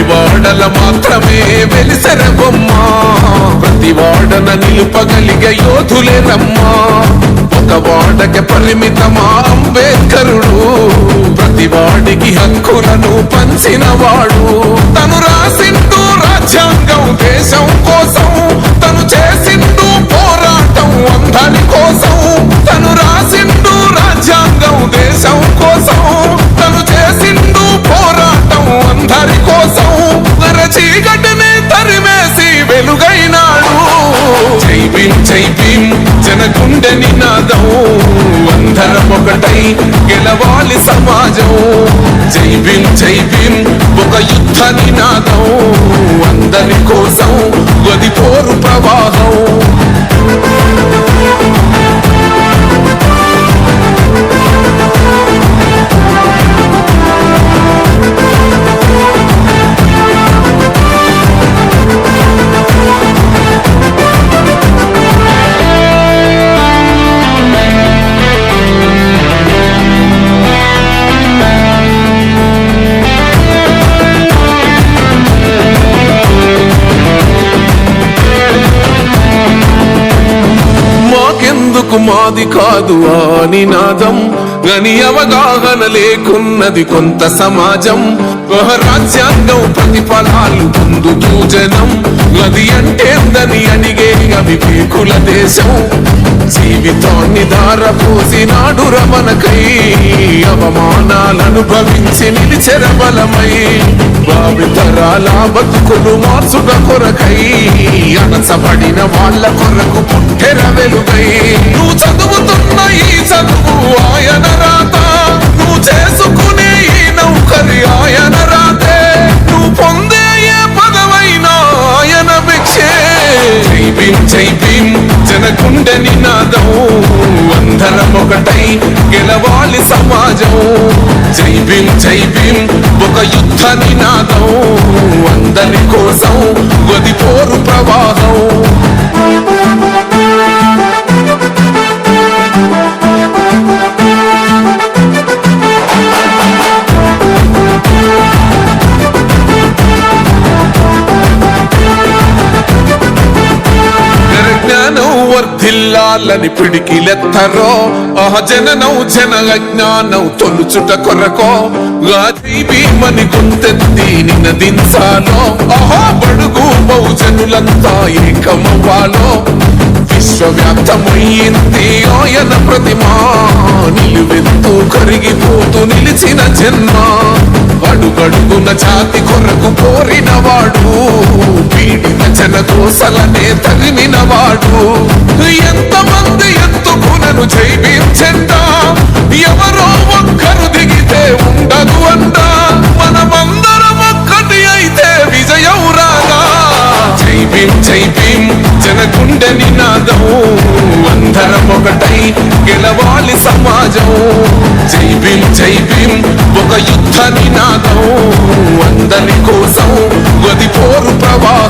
వాడల మాత్రమే వెలిసెర బొమ్మ, ప్రతి వాడన నిలుపగలిగే యోధులే రమ్మా. ఒక వాడకి పరిమితమా అంబేద్కరుడు, ప్రతి వాడికి హక్కులను పంచిన వాడు. తను రాసిండు రాజ్యాంగం దేశం కోసం, తను చేసిండు పోరాటం అందరి కోసం. తను రాసిండు రాజ్యాంగం దేశం కోసం, తను చేసిండు పోరాటం అందరి కోసం. చీకటిని తరిమేసి వెలుగైనాడు. జై భీమ్ జై భీమ్ జనగుండె నినాదం, అందరం ఒకటై గెలవాలి సమాజం. జై భీమ్ జై భీమ్ ఒక యుద్ధ నినాదం, అందరి కోసం గది పోరు ప్రవాహం. మాది కాదు ఆ నినాదం, గని అవగాహన లేకున్నది కొంత సమాజం. రాజ్యాంగం ప్రతిఫలాలు పొందుతూ జనం, అది అంటేందని అడిగే అవివేకుల దేశం. జీవితాన్ని ధారపోసినాడు రమణకై, అవమానాలను భవించి నిలిచెర బలమై. భావితరాల బతుకులు మార్చుట కొరకై, అణచబడిన వాళ్ళ కొరకు పుట్టెర వెలుగై. నువ్వు చదువుతున్న ఈ చదువు ఆయన రాత, నువ్వు చేసుకునే ఈ నౌకరి ఆయన రాతే, నువ్వు పొందే ఏ పదవైనా ఆయన భిక్షే. జై భీమ్ జై భీమ్ జనగుండె నినాదం, అందరం ఒకటై గెలవాలి సమాజం. జై భీమ్ జై భీమ్ ఒక యుద్ధ నినాదం, అందరి కోసం గది పోరు ప్రవాహం. వర్ధిల్లాలని పిడికిలెత్తరో, జననం జన అజ్ఞానం తొలుచుట కొరకో. జై భీమని గుంతెత్తి నినదించాలో, బడుగు బహుజనులంతా ఏకమవ్వాలో. విశ్వవ్యాప్తమయ్యింది ఆయన ప్రతిమా, నిలువెత్తు కరిగిపోతూ నిలిచిన జన్మ. అడుగడుగున జాతి కొరకు కోరినవాడు, పీడిత జన కోసలనే తరిమినవాడు. ఎంతమంది ఎత్తుకునను జై భీమ్ జెండా, ఎవరో ఒక్కరు దిగితే ఉండదు అంట. మనమందరం ఒక్కటి అయితే విజయం రాగా. జై భీమ్ జై భీమ్ జనగుండె నినాదం, అందరం ఒకటై గెలవాలి సమాజం. జై భీమ్ జై భీమ్ ఒక యుద్ధ నినాదం, అందరి కోసం గది పోరు ప్రవాహం.